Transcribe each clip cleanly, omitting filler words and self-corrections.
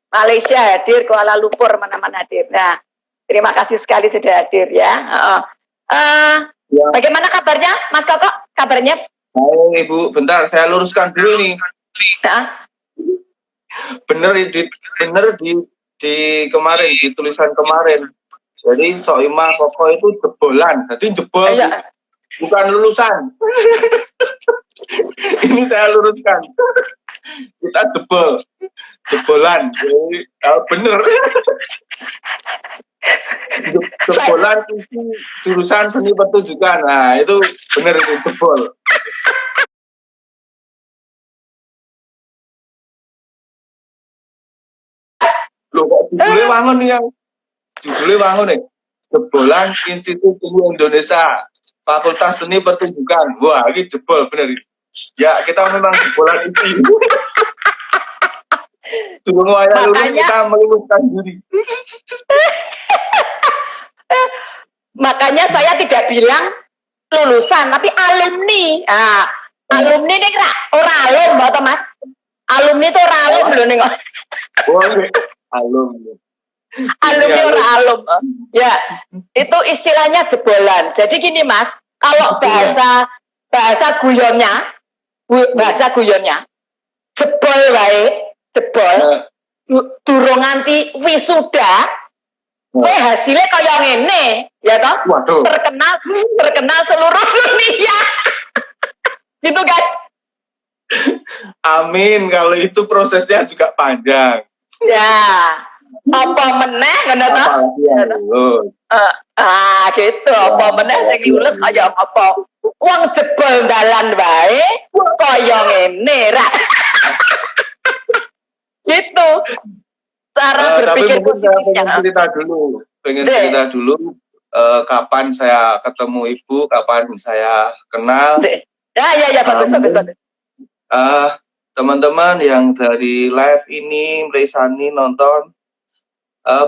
Malaysia hadir, Kuala Lumpur mana-mana hadir. Nah, terima kasih sekali sudah hadir ya. Ya. Bagaimana kabarnya, Mas Koko? Kabarnya? Baik, Ibu. Bentar, saya luruskan dulu nih. Bener di kemarin, di tulisan kemarin. Jadi Soimah Koko itu jebolan. Jadi jebol, bukan lulusan. Ini saya luruskan. Kita jebolan. Jadi bener. Jebolan itu jurusan seni pertunjukan. Nah, itu bener itu jebol. Loh, kok judulnya wangun nih yang judulnya wangun nih. Jebolan Institut Seni Indonesia, Fakultas Seni Pertunjukan. Wah, ini jebol bener. Ya, kita memang jebolan itu. Sebelum wayah lulus kita meluluskan diri. Makanya saya tidak bilang lulusan, tapi alumni. Nah, alumni ini orang alum, atau Mas? Alumni itu orang alum loh nih. Alumni. Alumni orang alum. Ya, itu istilahnya jebolan. Jadi gini Mas, kalau bahasa guyonnya, jebol baik, jebol. Durung nganti wisuda. Hasilnya kayak ngene, ya toh? Terkenal seluruh dunia. Gitu kan? Amin, kalau itu prosesnya juga panjang. Ya. Apa meneh ngono toh? Gitu. Apa meneh sing lulus kaya apa? Wong jebol dalan wae kaya ngene ra. Gitu. Cara berpikir pengen cerita dulu kapan saya ketemu Ibu, kapan saya kenal. Ya, bagus. Teman-teman yang dari live ini Mresani nonton,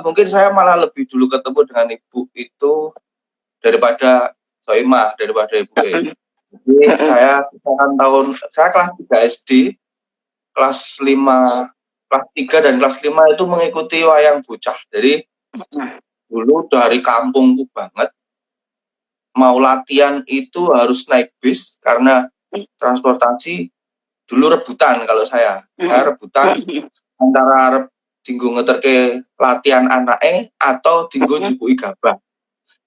mungkin saya malah lebih dulu ketemu dengan Ibu itu daripada Soimah, daripada Ibu. Jadi saya kelas 3 SD, kelas 5, kelas 3 dan kelas 5 itu mengikuti wayang bocah. Jadi dulu dari kampungku banget, mau latihan itu harus naik bis karena transportasi dulu rebutan kalau saya rebutan antara dinggo ngeterke latihan anake atau dinggo jupuki gabah.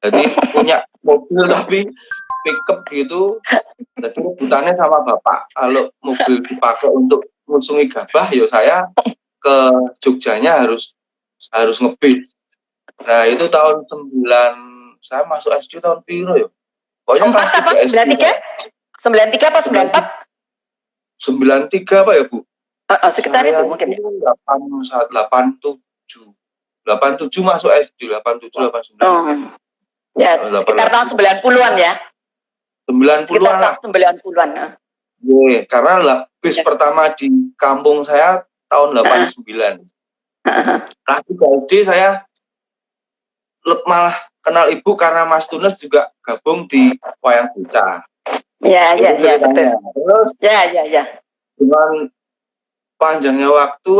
Jadi punya mobil tapi pickup gitu, jadi rebutannya sama bapak. Kalau mobil dipakai untuk ngusungi gabah, ya saya ke Jogjanya harus ngebis. Nah itu tahun 9, saya masuk SD tahun piro ya? Pokoknya kelas 3 SD. 93 apa 94? 93 apa ya Bu? Sekitar itu mungkin. 87 masuk SD, 87, 89. Ya, sekitar tahun 90-an ya? 90-an lah. 90-an. Karena bis pertama di kampung saya tahun 89. Kelas 3 SD saya malah kenal Ibu karena Mas Tunes juga gabung di wayang bocah. Ya, betul. Terus, ya. Dengan panjangnya waktu,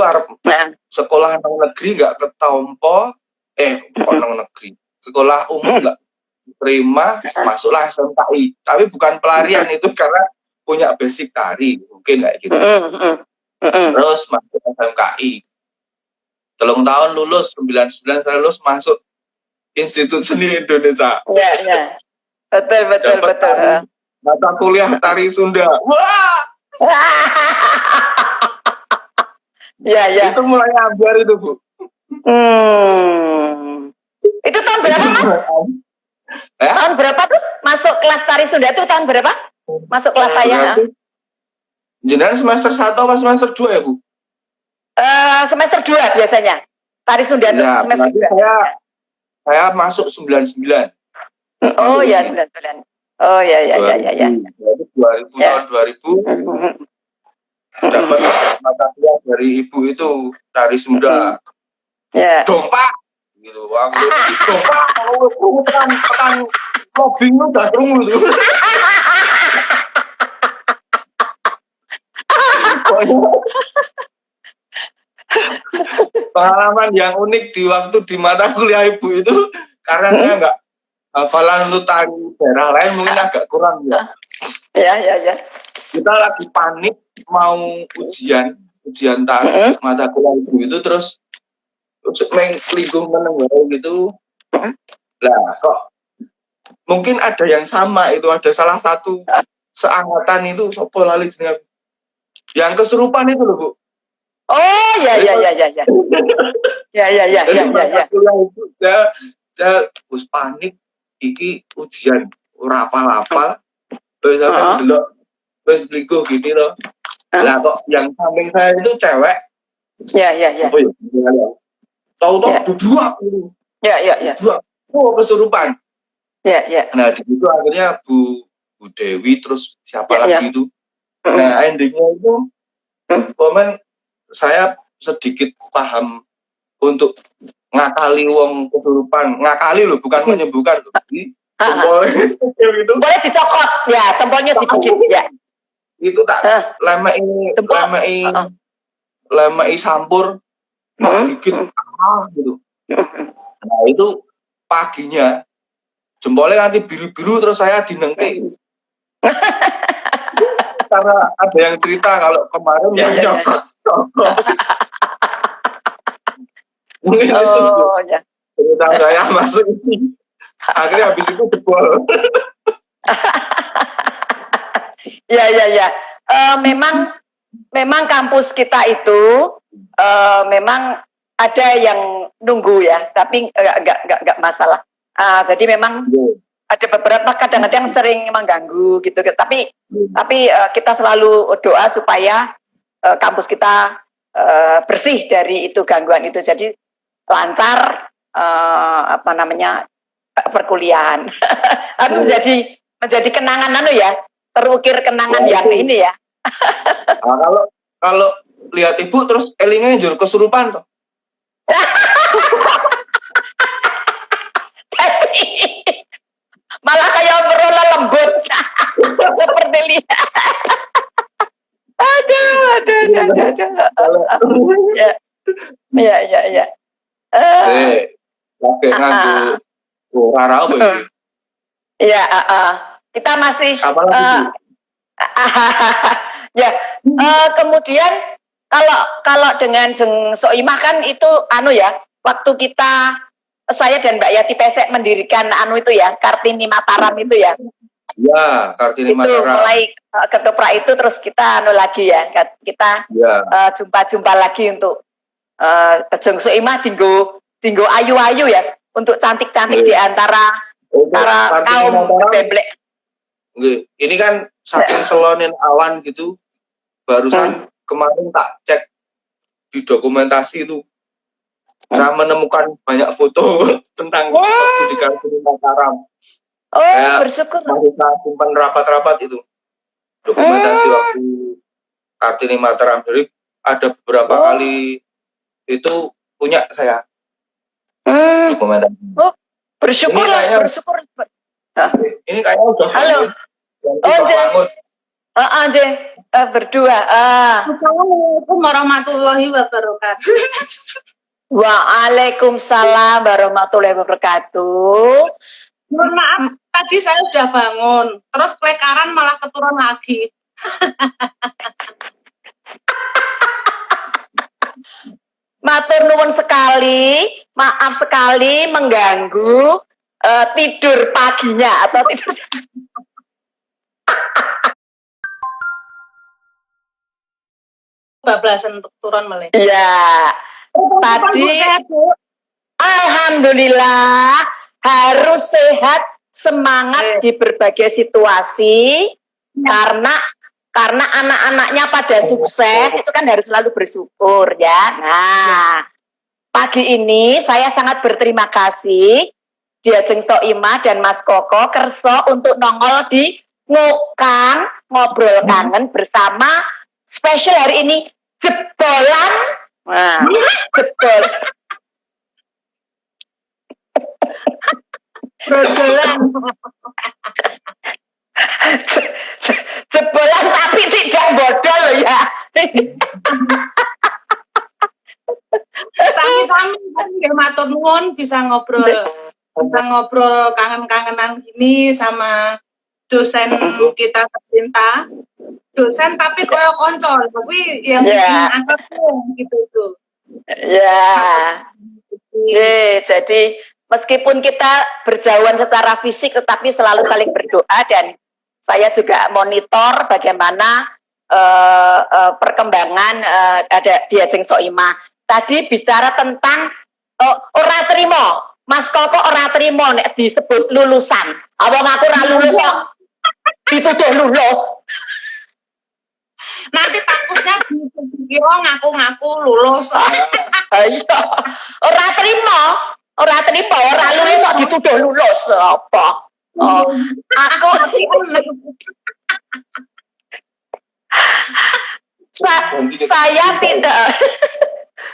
sekolah negeri nggak ketompo, negeri, sekolah umum nggak terima, masuklah SMKI. Tapi bukan pelarian itu karena punya basic tari, mungkin kayak gitu. Terus masuk SMKI. 3 tahun lulus, 99 saya lulus masuk Institut Seni Indonesia. Ya. Betul. Mata kuliah tari Sunda. Wah! Ya. Itu mulai ambiar itu, Bu. Itu tahun berapa, Mas? Tahun berapa tuh? Masuk kelas tari Sunda itu tahun berapa? Masuk kelas saya. Jenengan semester 1 atau semester 2 ya, Bu? Semester 2 biasanya. Tari Sunda itu semester 2. Saya masuk 99. Oh ya, 99. Oh ya. 2000 tahun 2000. Dapat mata kuliah dari Ibu itu tari Sunda. Dompak gitu. Dompak kalau tekan lobbying udah krungu itu. pengalaman yang unik di waktu di mata kuliah Ibu itu karena saya nggak hafalan untuk tari daerah lain mungkin agak kurang ya. Ya. Kita lagi panik mau ujian tari mata kuliah Ibu itu terus linggung menengah gitu. Lah kok mungkin ada yang sama itu ada salah satu seangkatan itu sopo lali jenenge yang kesurupan itu loh Bu. Oh ya. Saya wis panik iki ujian ora apal-apal terus sampe delok wis linggo gini loh. Lah kok yang samping saya itu cewek. Ya. Oh ya. Tahu-tahu berdua. Ya. Dua. Oh kesurupan. Ya. Nah di situ akhirnya Bu Dewi terus siapa lagi itu. Nah endingnya itu momen saya sedikit paham untuk ngakali wong kesurupan. Ngakali loh bukan menyembuhkan loh. Itu boleh dicokot ya, cempolnya digigit ya. Itu tak lemei sampur gigit gitu. Nah itu paginya jempolnya nanti biru-biru terus saya dinengke. Karena ada yang cerita kalau kemarin yang nyokot. Mungkin itu cerita saya masuk ini. Akhirnya habis itu jebol. Ya. Memang kampus kita itu memang ada yang nunggu ya, tapi enggak masalah. Jadi memang ada beberapa kadang-kadang sering mengganggu gitu. Tapi kita selalu doa supaya kampus kita bersih dari itu gangguan itu. Jadi lancar perkuliahan. menjadi kenangan terukir kenangan yang ini ya. Nah, kalau lihat Ibu terus elingnya jur kesurupan toh. Malah kayak berola lembut. Seperti lihat. Aduh. Ya. Pakai nganggo rara apa ini? Iya, kita masih kemudian kalau dengan Soimah kan itu waktu saya dan Mbak Yati Pesek mendirikan itu ya, Kartini Mataram itu ya. Ya, Kartini Mataram. Itu mulai ketoprak itu terus kita lagi ya, kita jumpa lagi untuk Jeng Soimah tinggo ayu-ayu ya, untuk cantik-cantik di antara kaum beblek. Ini kan saking selonin awan gitu, barusan kemarin tak cek di dokumentasi itu, saya menemukan banyak foto tentang waktu di Kartini Mataram. Saya bersyukur. Masih saya simpan rapat-rapat itu dokumentasi waktu Kartini Mataram. Jadi ada beberapa kali itu punya saya dokumentasi. Bersyukur. Ini kayaknya udah. Halo. Berdua. Assalamualaikum warahmatullahi wabarakatuh. Waalaikumsalam warahmatullahi wabarakatuh. Mohon maaf, tadi saya udah bangun, terus kelekaran malah keturun lagi. Matur nuwun sekali, maaf sekali mengganggu tidur paginya atau tidur. Bablasan untuk turun meleh. Iya. Tadi alhamdulillah harus sehat, semangat di berbagai situasi karena anak-anaknya pada sukses itu kan harus selalu bersyukur ya. Nah, pagi ini saya sangat berterima kasih Diajeng Soimah dan Mas Koko kerso untuk nongol di Ngokang Ngobrol Kangen bersama spesial hari ini jebolan. Nah, jebol. Brojolan. Jebolan tapi tidak bodol ya. Tapi sami-sami nggih matur nuwun bisa ngobrol kangen-kangenan gini sama dosen kita tercinta. Dosen tapi koyo konco, tapi yang angkat gitu tuh. Ya. Jadi meskipun kita berjauhan secara fisik tetapi selalu saling berdoa, dan saya juga monitor bagaimana perkembangan ada di Ajeng Soimah. Tadi bicara tentang ora trimo. Mas Koko ora trimo nek disebut lulusan. Awang aku ora lulus kok. Dituduh lulus. Nanti takutnya dikira ngaku-ngaku lulus. Ayo. Ora trimo, ora lulus kok dituduh lulus apa? Oh, aku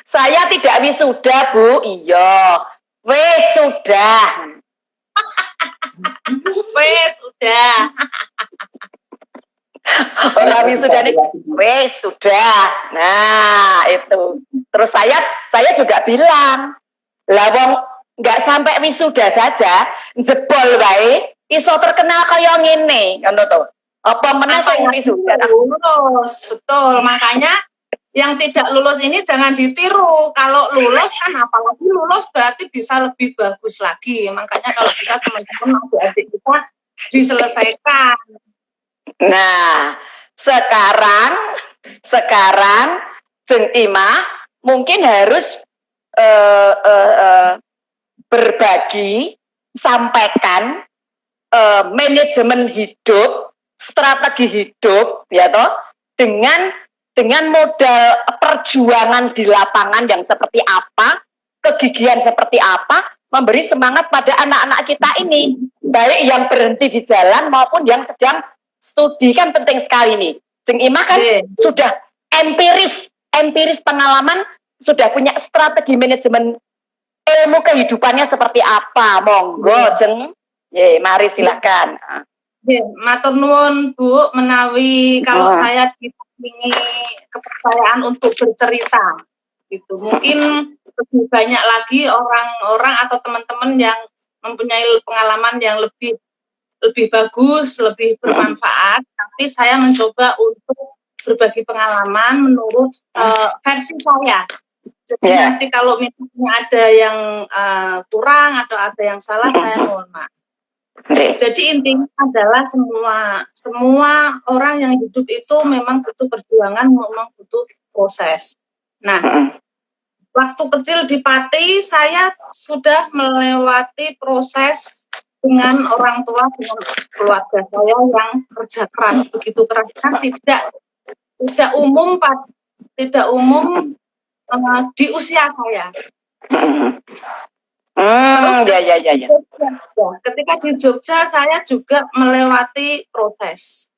saya tidak wisuda, Bu. Iya. Wes sudah. Orang wisuda nih, wes sudah. Nah itu. Terus saya juga bilang, lah wong nggak sampai wisuda saja, jebol wae, iso terkenal kaya ngene, kan tuh. Apa meneh sing wisuda? Lulus, betul. Makanya yang tidak lulus ini jangan ditiru. Kalau lulus kan apalagi lulus berarti bisa lebih bagus lagi. Makanya kalau bisa teman-teman adik-adik kita diselesaikan. Nah, sekarang Jeng Imah mungkin harus berbagi, sampaikan manajemen hidup, strategi hidup, ya toh, dengan modal perjuangan di lapangan yang seperti apa, kegigihan seperti apa, memberi semangat pada anak-anak kita ini, baik yang berhenti di jalan maupun yang sedang studi. Kan penting sekali nih. Jeng Imah kan sudah empiris pengalaman, sudah punya strategi manajemen ilmu kehidupannya seperti apa. Monggo Jeng, mari silakan. Matur nuwun Bu, menawi kalau saya ini kepercayaan untuk bercerita gitu. Mungkin lebih banyak lagi orang-orang atau teman-teman yang mempunyai pengalaman yang lebih bagus, lebih bermanfaat, tapi saya mencoba untuk berbagi pengalaman menurut versi saya. Jadi nanti kalau misalnya ada yang kurang atau ada yang salah, saya mohon maaf. Jadi intinya adalah semua orang yang hidup itu memang butuh perjuangan, memang butuh proses. Nah, waktu kecil di Pati saya sudah melewati proses dengan orang tua, dengan keluarga saya yang kerja keras, begitu kerasnya tidak umum di usia saya. Terus ketika di Jogja saya juga melewati proses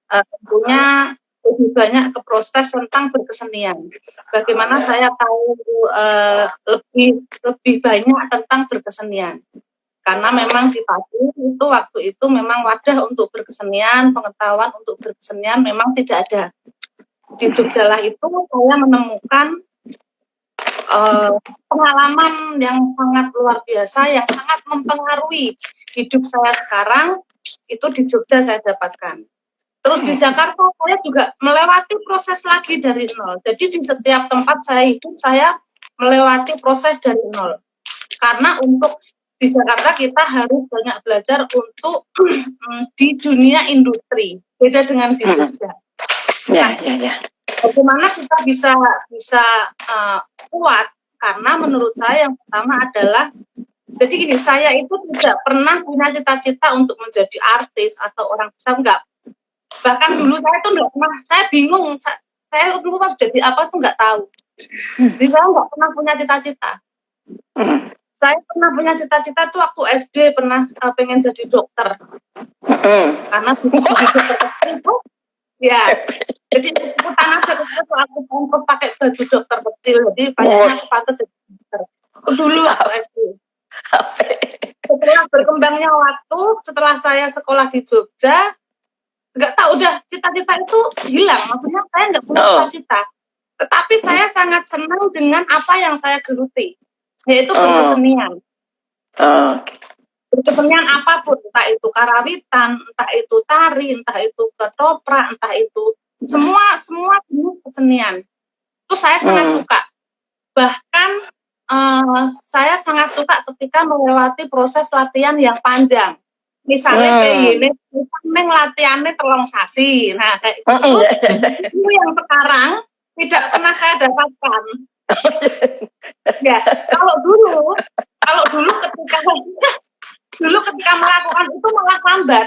tentunya lebih banyak ke proses tentang berkesenian. Bagaimana saya tahu lebih banyak tentang berkesenian, karena memang di Pati itu waktu itu memang wadah untuk berkesenian, pengetahuan untuk berkesenian memang tidak ada. Di Jogja lah itu saya menemukan pengalaman yang sangat luar biasa, yang sangat mempengaruhi hidup saya sekarang, itu di Jogja saya dapatkan. Terus di Jakarta saya juga melewati proses lagi dari nol. Jadi di setiap tempat saya hidup, saya melewati proses dari nol. Karena untuk di Jakarta kita harus banyak belajar untuk di dunia industri, beda dengan di Jogja. Bagaimana kita bisa kuat? Karena menurut saya yang pertama adalah, jadi gini, saya itu tidak pernah punya cita-cita untuk menjadi artis atau orang besar, enggak. Bahkan dulu saya tuh enggak pernah, saya bingung, saya dulu mau jadi apa tuh enggak tahu. Jadi saya enggak pernah punya cita-cita. Saya pernah punya cita-cita tuh waktu SD, pernah pengen jadi dokter. Karena jadi dokter itu, ya. Jadi aku tanah itu aku pakai baju dokter kecil, jadi kayaknya aku pantas jadi dokter. Dulu waktu SD. Setelah berkembangnya waktu, setelah saya sekolah di Jogja, nggak tahu udah cita-cita itu hilang. Maksudnya saya nggak punya cita-cita. Tetapi saya sangat senang dengan apa yang saya geluti, yaitu berkesenian. Berkesenian apapun, entah itu karawitan, entah itu tari, entah itu ketoprak, entah itu semua jenis kesenian. Itu saya sangat suka. Bahkan saya sangat suka ketika melewati proses latihan yang panjang. Misalnya kayak gini, kita latihannya telung sasi. Nah, kayak itu yang sekarang tidak pernah saya dapatkan. Ya, kalau dulu ketika melakukan itu malah sambat,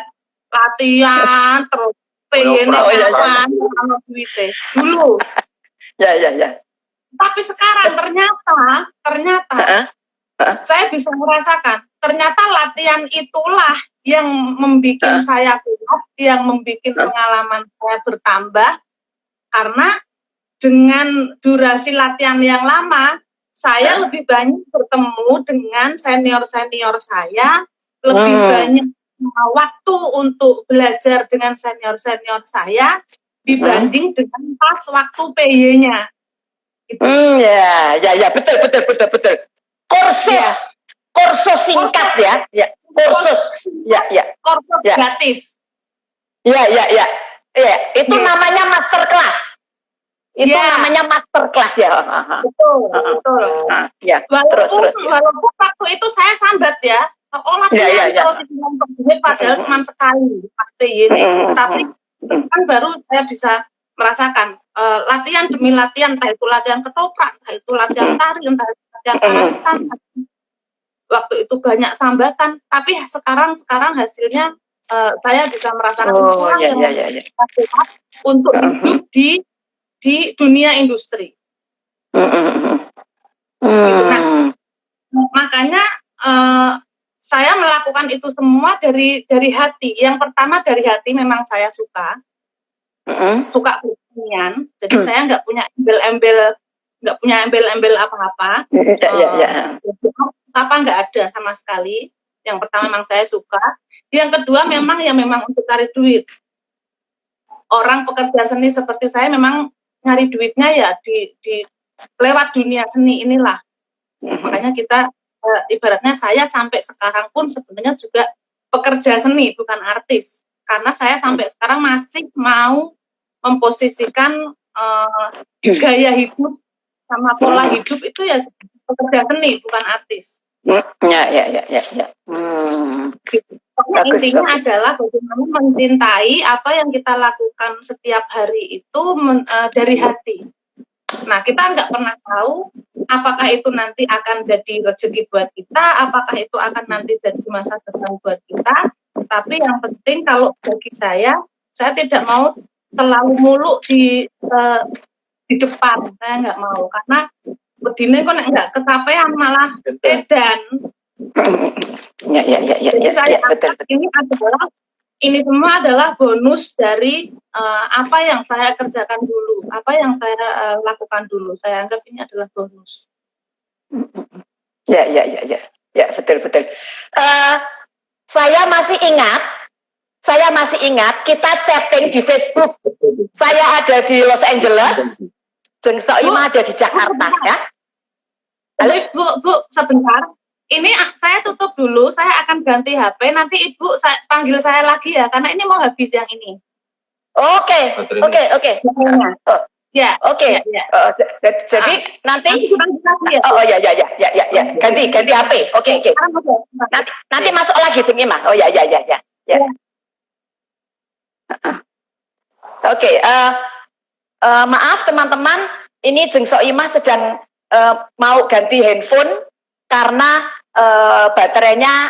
latihan terus pengen sama duitnya dulu. Ya. Tapi sekarang ternyata saya bisa merasakan, ternyata latihan itulah yang membuat saya kuat, yang membuat pengalaman saya bertambah, karena dengan durasi latihan yang lama, saya lebih banyak bertemu dengan senior-senior saya, lebih banyak waktu untuk belajar dengan senior-senior saya dibanding dengan pas waktu PY-nya. Gitu. Ya, betul. Kursus singkat ya. Kursus. Ya. Kursus gratis. Ya. Itu namanya master class. Itu namanya master class ya. Betul. Ya. Walaupun waktu itu saya sambat ya. Latihan terus untuk duit padahal cuma sekali pas PY ini. Tetapi kan baru saya bisa merasakan latihan demi latihan, entah itu latihan ketoprak, entah itu latihan tari, entah itu latihan karawitan. Waktu itu banyak sambatan, tapi sekarang hasilnya saya bisa merasakan untuk hidup di dunia industri. Nah, makanya saya melakukan itu semua dari hati. Yang pertama dari hati, memang saya suka berkesenian, jadi saya nggak punya embel-embel apa-apa. Apa nggak ada sama sekali. Yang pertama memang saya suka. Yang kedua memang untuk cari duit. Orang pekerja seni seperti saya memang nyari duitnya ya di lewat dunia seni inilah. Makanya kita ibaratnya saya sampai sekarang pun sebenarnya juga pekerja seni, bukan artis. Karena saya sampai sekarang masih mau memposisikan gaya hidup sama pola hidup itu ya pekerja seni, bukan artis. Ya. Intinya adalah bagaimana mencintai apa yang kita lakukan setiap hari itu dari hati. Nah, kita nggak pernah tahu apakah itu nanti akan jadi rezeki buat kita, apakah itu akan nanti jadi masa depan buat kita. Tapi yang penting kalau bagi saya tidak mau terlalu muluk di depan. Saya nggak mau, karena begini kok nggak kecapean malah edan. Jadi saya betul. Ini semua adalah bonus dari apa yang saya kerjakan dulu, apa yang saya lakukan dulu. Saya anggap ini adalah bonus. Ya, betul. Saya masih ingat kita chatting di Facebook. Saya ada di Los Angeles, Jeng Soimah ada di Jakarta ya. Halo Bu, sebentar. Ini saya tutup dulu, saya akan ganti HP. Nanti Ibu panggil saya lagi ya, karena ini mau habis yang ini. Oke. Ya. Oke. Jadi nanti. Ya. Ganti HP. Oke. Nanti masuk lagi Jeng Imah. Oh ya. Oke. Maaf teman-teman, ini Jeng Soimah sedang mau ganti handphone karena baterainya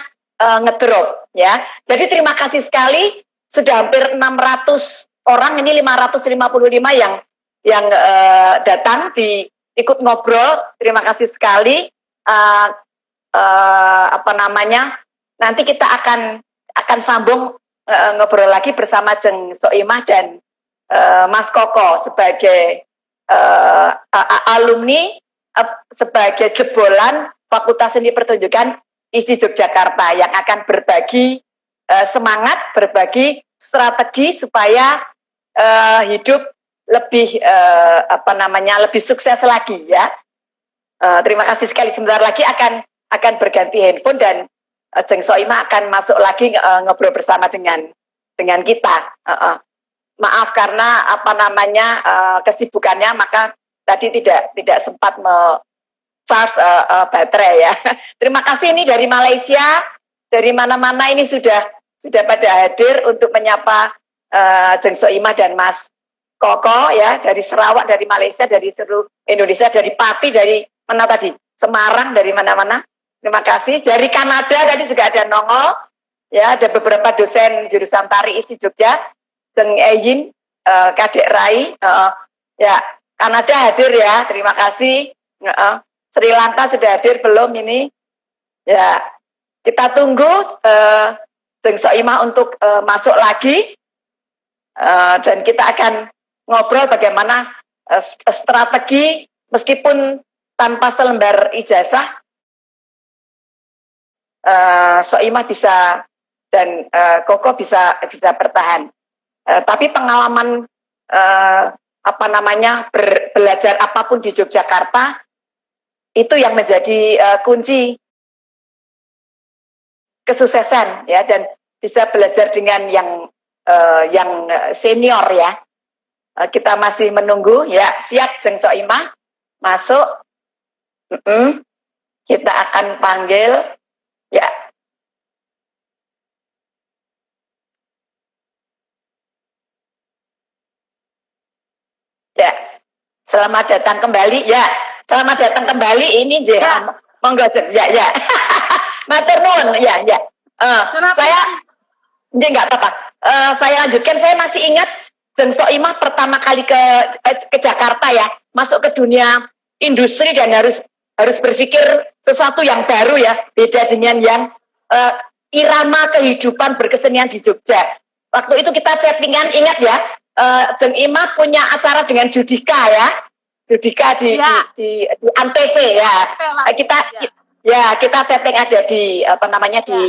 ngedrop ya. Jadi terima kasih sekali, sudah hampir 600 orang, ini 555 yang datang ikut ngobrol. Terima kasih sekali. Nanti kita akan sambung ngobrol lagi bersama Jeng Soimah dan Mas Koko sebagai alumni, sebagai jebolan Fakultas Seni Pertunjukan ISI Yogyakarta yang akan berbagi semangat, berbagi strategi supaya hidup lebih sukses lagi ya. Terima kasih sekali. Sebentar lagi akan berganti handphone dan Jeng Soimah akan masuk lagi ngobrol bersama dengan kita. Maaf karena kesibukannya, maka tadi tidak sempat charge baterai ya. Terima kasih, ini dari Malaysia, dari mana-mana ini sudah pada hadir untuk menyapa Jeng Soimah dan Mas Koko ya, dari Sarawak, dari Malaysia, dari seluruh Indonesia, dari Pati, dari mana tadi? Semarang, dari mana-mana. Terima kasih. Dari Kanada tadi juga ada Nongol, ya, ada beberapa dosen jurusan Tari Isi Jogja, Jeng Eyin, Kadek Rai, ya, Kanada hadir ya, terima kasih. Sri Lanka sudah hadir belum ini? Ya, kita tunggu Jeng Soimah untuk masuk lagi, dan kita akan ngobrol bagaimana strategi meskipun tanpa selembar ijazah, Soimah bisa dan Koko bisa bertahan. Tapi pengalaman belajar apapun di Yogyakarta itu yang menjadi kunci kesuksesan ya, dan bisa belajar dengan yang senior ya. Kita masih menunggu ya. Siap Jeng Soimah masuk. Kita akan panggil ya. Ya, selamat datang kembali ya. Selamat datang kembali ini ya. Monggo ya. Matur nuwun ya. Saya enggak apa-apa. Saya lanjutkan. Saya masih ingat Jeng Soimah pertama kali ke Jakarta ya, masuk ke dunia industri dan harus berpikir sesuatu yang baru ya, beda dengan yang irama kehidupan berkesenian di Jogja. Waktu itu kita chattingan, ingat ya, Jeng Ima punya acara dengan Judika ya, Judika di Antv ya. Kita chatting ada di di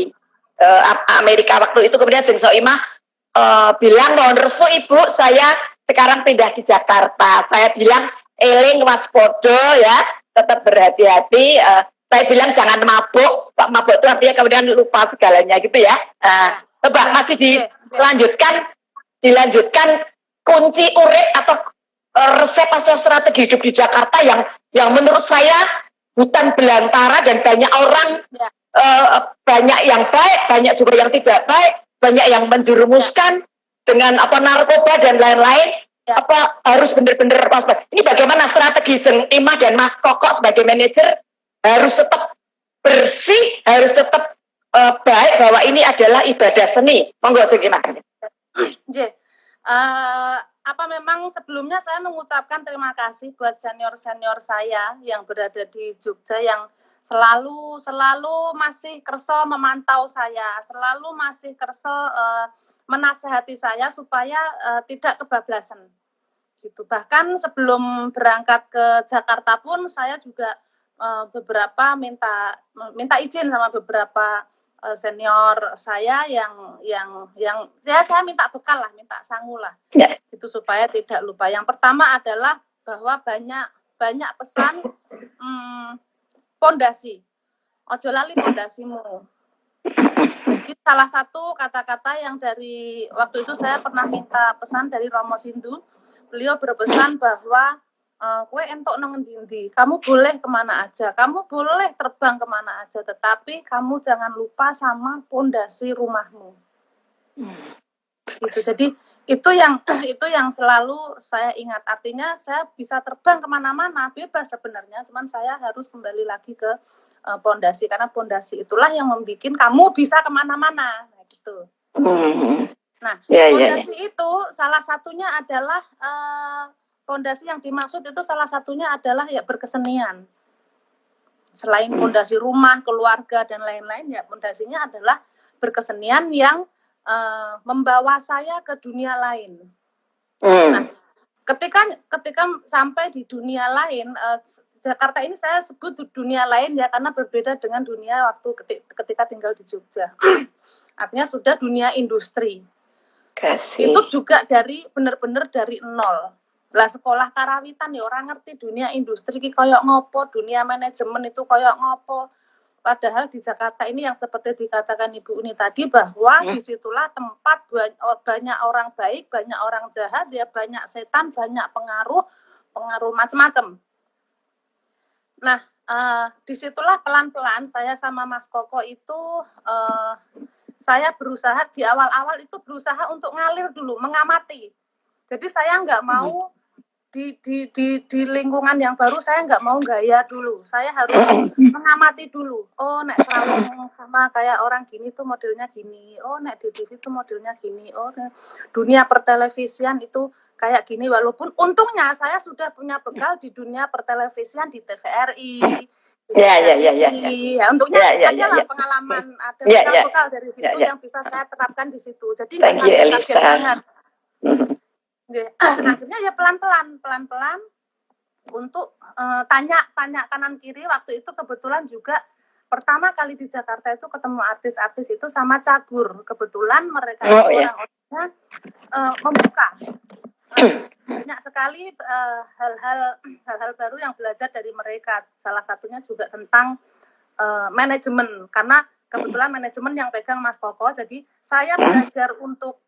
Amerika waktu itu. Kemudian Jeng Soimah bilang, mohon restu Ibu, saya sekarang pindah ke Jakarta. Saya bilang eling waspodo ya, tetap berhati-hati. Saya bilang jangan mabuk. Pak mabuk itu artinya kemudian lupa segalanya gitu ya. Coba masih dilanjutkan kunci urip atau resep atau strategi hidup di Jakarta yang menurut saya hutan belantara dan banyak orang, banyak yang baik, banyak juga yang tidak baik, banyak yang menjerumuskan dengan narkoba dan lain-lain. Harus benar-benar waspada. Ini bagaimana strategi Jeng Ima dan Mas Koko sebagai manajer, harus tetap bersih, harus tetap baik, bahwa ini adalah ibadah seni. Monggo Jeng Ima. Memang sebelumnya saya mengucapkan terima kasih buat senior-senior saya yang berada di Jogja, yang selalu masih kerso memantau saya, selalu masih kerso menasehati saya supaya tidak kebablasan gitu. Bahkan sebelum berangkat ke Jakarta pun saya juga beberapa minta izin sama beberapa senior saya yang saya minta bekal lah, minta sangu lah, itu supaya tidak lupa. Yang pertama adalah bahwa banyak pesan pondasi, ojo lali pondasimu. Jadi salah satu kata-kata yang dari waktu itu saya pernah minta pesan dari Romo Sindu, beliau berpesan bahwa kue entok nang endi-endi, kamu boleh kemana aja, kamu boleh terbang kemana aja, tetapi kamu jangan lupa sama pondasi rumahmu. Gitu. Jadi itu yang selalu saya ingat. Artinya saya bisa terbang kemana-mana, bebas sebenarnya, cuman saya harus kembali lagi ke pondasi, karena pondasi itulah yang membuat kamu bisa kemana-mana, gitu. Nah, pondasi itu salah satunya adalah pondasi yang dimaksud itu salah satunya adalah ya berkesenian. Selain pondasi rumah, keluarga dan lain-lain, ya pondasinya adalah berkesenian yang membawa saya ke dunia lain. Nah, ketika sampai di dunia lain, Jakarta ini saya sebut dunia lain ya, karena berbeda dengan dunia waktu ketika tinggal di Jogja. Artinya sudah dunia industri. Itu juga benar-benar dari nol. Lah sekolah karawitan ya orang ngerti dunia industri ki koyok ngopo, dunia manajemen itu koyok ngopo. Padahal di Jakarta ini yang seperti dikatakan Ibu Uni tadi bahwa disitulah tempat banyak orang baik, banyak orang jahat, ya banyak setan, banyak pengaruh macam-macam. Nah, disitulah pelan-pelan saya sama Mas Koko itu saya berusaha di awal-awal itu berusaha untuk ngalir dulu, mengamati. Jadi saya nggak mau di lingkungan yang baru saya nggak mau gaya dulu. Saya harus mengamati dulu. Oh, nek Sarawang sama kayak orang gini tuh modelnya gini. Oh, nek di TV tuh modelnya gini. Oh, dunia pertelevisian itu kayak gini. Walaupun untungnya saya sudah punya bekal di dunia pertelevisian di TVRI. Ya, untungnya adalah pengalaman, ada bekal dari situ yang bisa saya terapkan di situ. Jadi nggak kaget banget. Akhirnya ya pelan-pelan untuk tanya kanan kiri. Waktu itu kebetulan juga pertama kali di Jakarta itu ketemu artis-artis itu sama Cagur. Kebetulan mereka orang-orangnya membuka banyak sekali hal-hal baru yang belajar dari mereka. Salah satunya juga tentang manajemen, karena kebetulan manajemen yang pegang Mas Koko. Jadi saya belajar untuk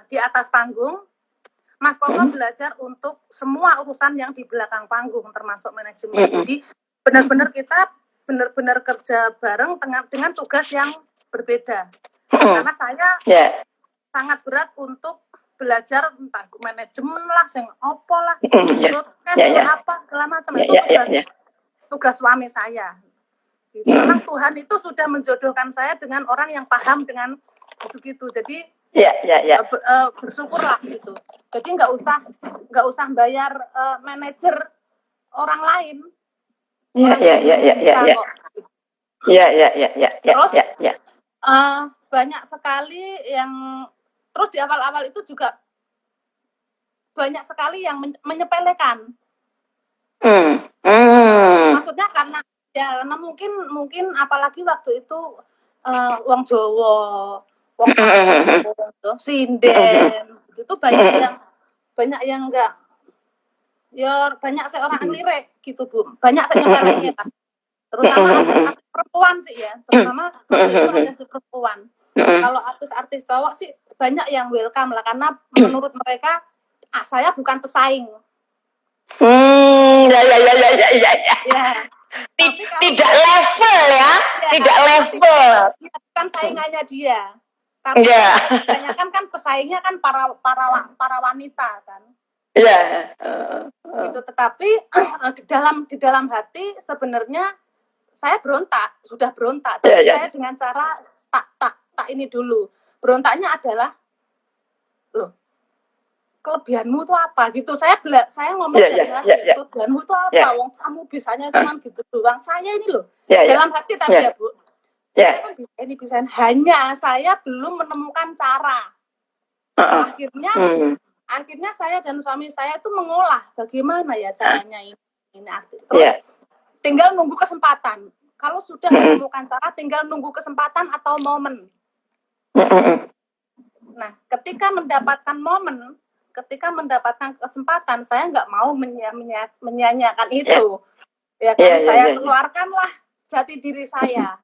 di atas panggung. Mas Koko belajar untuk semua urusan yang di belakang panggung termasuk manajemen. Jadi benar-benar kita benar-benar kerja bareng dengan tugas yang berbeda. Karena saya sangat berat untuk belajar entah manajemen lah, sing opo lah, broadcast apa segala macam. Itu tugas suami saya. Gitu. Memang Tuhan itu sudah menjodohkan saya dengan orang yang paham dengan gitu-gitu. Jadi bersyukurlah gitu. Jadi nggak usah bayar manajer orang lain. Terus banyak sekali yang terus di awal-awal itu juga banyak sekali yang menyepelekan. Maksudnya karena mungkin apalagi waktu itu wong Jawa, wong sinden, itu banyak yang enggak, ya banyak seorang lirik gitu Bu, banyak nyepeleknya kan. Terutama artis perempuan sih ya, terutama itu artis perempuan. Kalau artis cowok sih banyak yang welcome lah, karena menurut mereka saya bukan pesaing. Tidak level ya, tidak level. Bukan saingannya dia. Tapi kebanyakan kan pesaingnya kan para wanita kan. Gitu. Tetapi di dalam hati sebenarnya saya sudah berontak. Tapi saya dengan cara tak ini dulu. Berontaknya adalah, loh, kelebihanmu tuh apa gitu. Saya ngomong dari hati, kelebihanmu tuh apa? Wong kamu bisanya cuma gitu doang. Saya ini loh, dalam hati tadi ya Bu. Saya kan bisa ini. Hanya saya belum menemukan cara. Akhirnya saya dan suami saya itu mengolah bagaimana ya caranya ini aktif. Terus tinggal nunggu kesempatan. Kalau sudah menemukan cara, tinggal nunggu kesempatan atau momen. Nah, ketika mendapatkan kesempatan, saya nggak mau menyanyiakan itu. Saya keluarkanlah jati diri saya.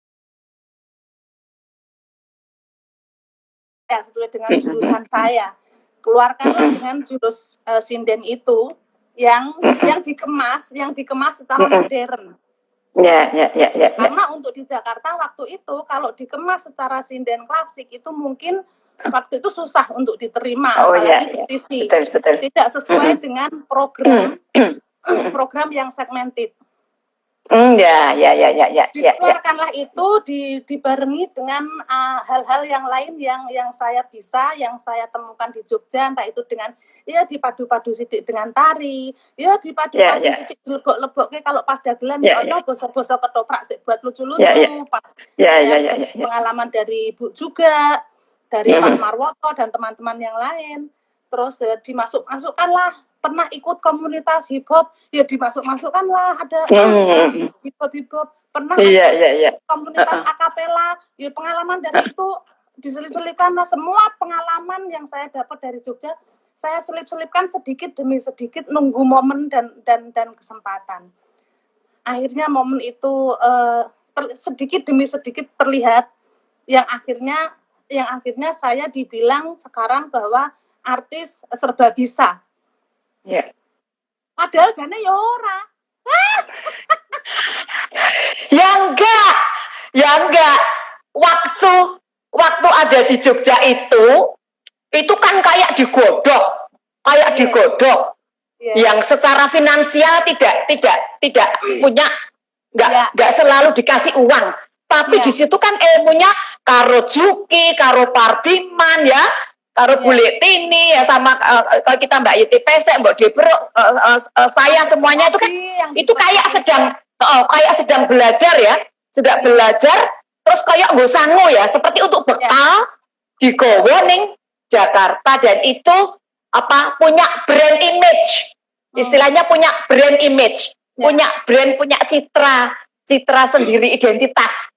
Sesuai dengan jurusan saya. Keluarkanlah dengan jurus sinden itu yang dikemas secara modern. Karena untuk di Jakarta waktu itu kalau dikemas secara sinden klasik itu mungkin waktu itu susah untuk diterima, apalagi di TV. Betul. Tidak sesuai dengan program yang segmented. Dikeluarkanlah itu dibarengi dengan hal-hal yang lain yang saya saya temukan di Jogja, entah itu dengan dipadu-padu sidik dengan tari, dipadu-padu sidik lebok-lebok kalau pas dagelan bosok-bosok ketoprak sik buat lucu-lucu, pas pengalaman dari Ibu juga, dari Pak Marwoto dan teman-teman yang lain. Terus dimasukkanlah, pernah ikut komunitas hip hop, dimasukkanlah ada hip hop, pernah komunitas akapela, pengalaman dari itu diselipkan. Semua pengalaman yang saya dapat dari Jogja saya selip-selipkan sedikit demi sedikit, nunggu momen dan kesempatan. Akhirnya momen itu sedikit demi sedikit terlihat, yang akhirnya saya dibilang sekarang bahwa artis serba bisa. Ya. Padahal jane ya ora. Ya enggak. Waktu ada di Jogja itu kan kayak digodok, yang secara finansial tidak punya, nggak selalu dikasih uang, tapi di situ kan ilmunya karo Juki, karo Pardiman ya, karo Bule Tini ya, sama kalau kita Mbak Yeti Pesek, Mbak Debro, saya semuanya itu kan itu kayak sedang belajar ya, sudah belajar terus kayak nggo sangu ya, seperti untuk bekal digowo ning Jakarta, dan itu punya brand image, istilahnya punya brand image, punya brand, punya citra sendiri, identitas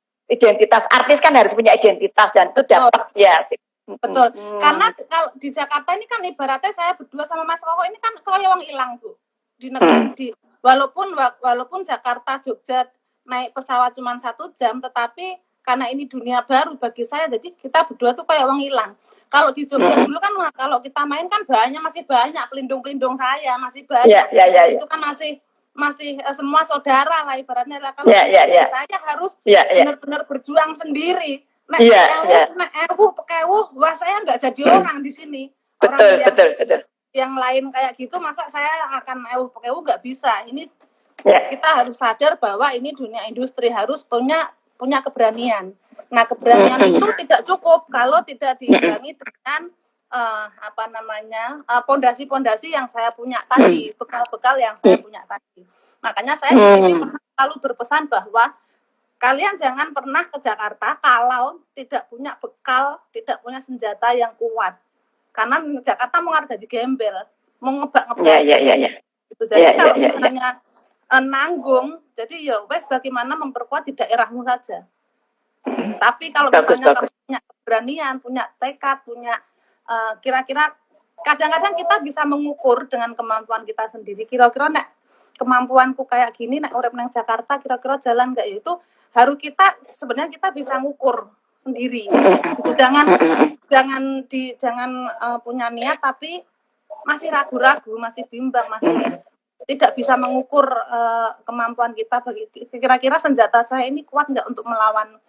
artis kan harus punya identitas, dan itu dapat ya. Betul. Karena kalau di Jakarta ini kan ibaratnya saya berdua sama Mas Koko ini kan kayak wong ilang, Bu. Di negeri walaupun Jakarta Jogja naik pesawat cuma 1 jam, tetapi karena ini dunia baru bagi saya, jadi kita berdua tuh kayak wong hilang. Kalau di Jogja dulu kan, kalau kita main kan masih banyak pelindung-pelindung saya, masih banyak. Itu kan masih semua saudara lah ibaratnya lah. Kalau saya harus benar-benar berjuang sendiri. Pekewuh, wah saya nggak jadi orang di sini. Betul. Yang lain kayak gitu, masa saya akan pekewuh, nggak bisa. Ini kita harus sadar bahwa ini dunia industri, harus punya keberanian. Nah, keberanian itu tidak cukup kalau tidak diimbangi dengan pondasi-pondasi yang saya punya tadi, bekal-bekal yang saya punya tadi. Makanya saya di sini selalu berpesan bahwa kalian jangan pernah ke Jakarta kalau tidak punya bekal, tidak punya senjata yang kuat. Karena Jakarta mau jadi gembel, mau ngebak-ngebak. Gitu. Jadi kalau misalnya nanggung, jadi ya wes bagaimana memperkuat di daerahmu saja. Tapi kalau misalnya kamu punya keberanian, punya tekad, punya kira-kira, kadang-kadang kita bisa mengukur dengan kemampuan kita sendiri. Kira-kira nek kemampuanku kayak gini, nek urip nang Jakarta kira-kira jalan nggak, itu harus sebenarnya kita bisa ngukur sendiri. Jangan punya niat tapi masih ragu-ragu, masih bimbang, masih tidak bisa mengukur kemampuan kita. Kira-kira senjata saya ini kuat nggak untuk melawan,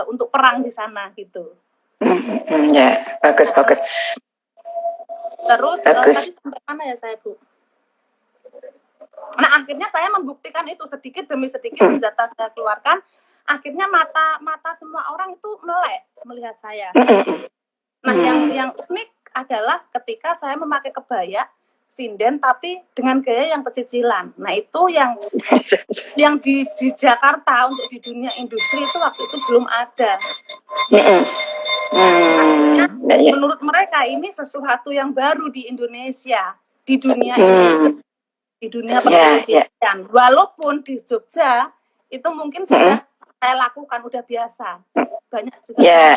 untuk perang di sana gitu. Ya, bagus. Terus tadi sampai mana ya saya, Bu? Nah, akhirnya saya membuktikan itu sedikit demi sedikit, senjata saya keluarkan. Akhirnya mata semua orang itu melek melihat saya. Nah, yang unik adalah ketika saya memakai kebaya sinden tapi dengan gaya yang pecicilan. Nah, itu yang di Jakarta untuk di dunia industri itu waktu itu belum ada. Artinya menurut mereka ini sesuatu yang baru di Indonesia, di dunia industri, di dunia pertelevisian. Walaupun di Jogja itu mungkin sudah saya lakukan, udah biasa. Banyak juga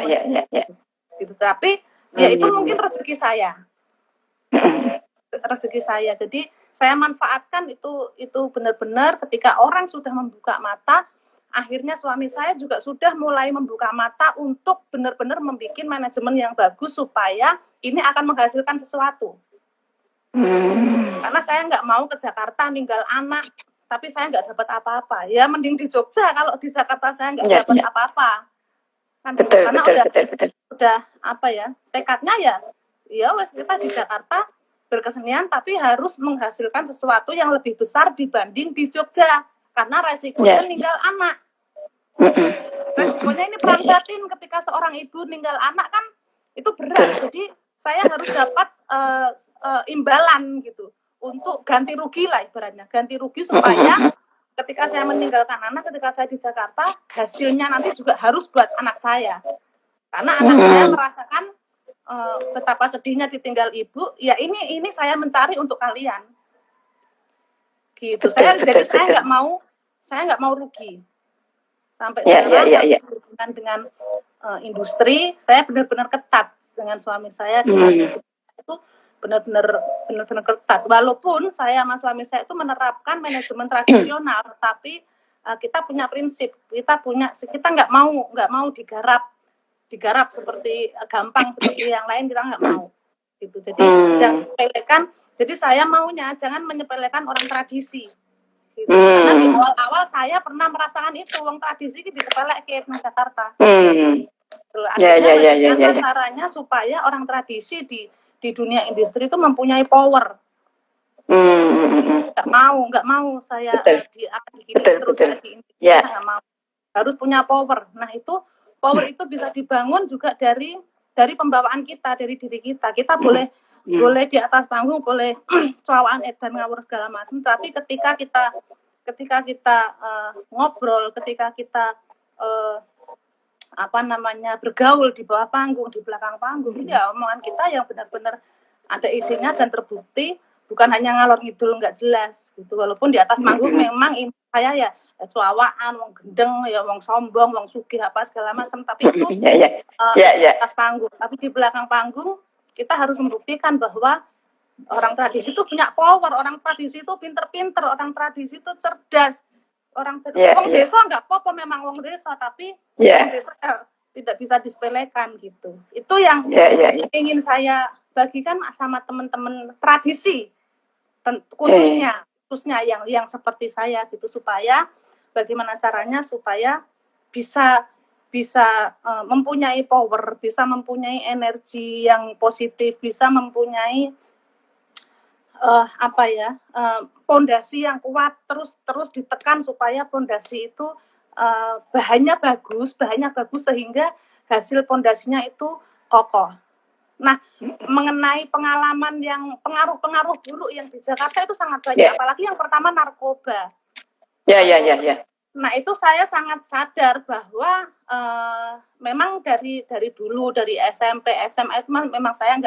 gitu. Tapi ya itu mungkin rezeki saya. Jadi saya manfaatkan itu benar-benar ketika orang sudah membuka mata. Akhirnya suami saya juga sudah mulai membuka mata untuk benar-benar membuat manajemen yang bagus supaya ini akan menghasilkan sesuatu. Karena saya nggak mau ke Jakarta ninggal anak, tapi saya nggak dapat apa-apa. Ya mending di Jogja, kalau di Jakarta saya nggak dapat apa-apa. Kan karena udah tekadnya ya wes kita di Jakarta berkesenian tapi harus menghasilkan sesuatu yang lebih besar dibanding di Jogja, karena resikonya ninggal anak. Resikonya ini perang batin ketika seorang ibu ninggal anak kan itu berat. Jadi saya harus dapat imbalan gitu untuk ganti rugi lah ibaratnya, ganti rugi supaya ketika saya meninggalkan anak, ketika saya di Jakarta, hasilnya nanti juga harus buat anak saya. Karena anak saya merasakan betapa sedihnya ditinggal ibu, ya ini saya mencari untuk kalian. Gitu. Saya nggak mau rugi. Sampai sekarang hubungan dengan industri, saya benar-benar ketat dengan suami saya. Itu benar-benar ketat. Walaupun saya sama suami saya itu menerapkan manajemen tradisional, tapi kita punya prinsip, kita nggak mau digarap seperti gampang seperti yang lain, kita nggak mau gitu. Jadi jangan menyepelekan. Jadi saya maunya jangan menyepelekan orang tradisi. Gitu. Karena di awal-awal saya pernah merasakan itu, wong tradisi itu disepelekin di Jakarta. Bagaimana caranya supaya orang tradisi di dunia industri itu mempunyai power. Nggak mau saya terus di industri, saya nggak mau. Harus punya power. Nah itu power itu bisa dibangun juga dari pembawaan kita, dari diri kita. Kita boleh di atas panggung, boleh cowaan edan ngawur segala macam, tapi ketika kita ngobrol, ketika kita bergaul di bawah panggung, di belakang panggung, ya omongan kita yang benar-benar ada isinya dan terbukti, bukan hanya ngalor ngidul nggak jelas gitu. Walaupun di atas panggung memang saya ya cuawaan, wong gendeng, ya wong sombong, wong sugih apa segala macam, tapi itu di atas panggung. Tapi di belakang panggung kita harus membuktikan bahwa orang tradisi itu punya power, orang tradisi itu pinter-pinter, orang tradisi itu cerdas. Wong desa nggak apa-apa memang wong desa, tapi wong desa tidak bisa disepelekan gitu. Itu yang ingin saya bagikan sama teman-teman tradisi, khususnya yang seperti saya gitu, supaya bagaimana caranya supaya bisa mempunyai power, bisa mempunyai energi yang positif, bisa mempunyai pondasi yang kuat, terus ditekan supaya pondasi itu bahannya bagus sehingga hasil pondasinya itu kokoh. Nah, mengenai pengalaman yang pengaruh buruk yang di Jakarta itu sangat banyak, apalagi yang pertama narkoba. Nah, itu saya sangat sadar bahwa memang dari dulu, dari SMP, SMA itu memang saya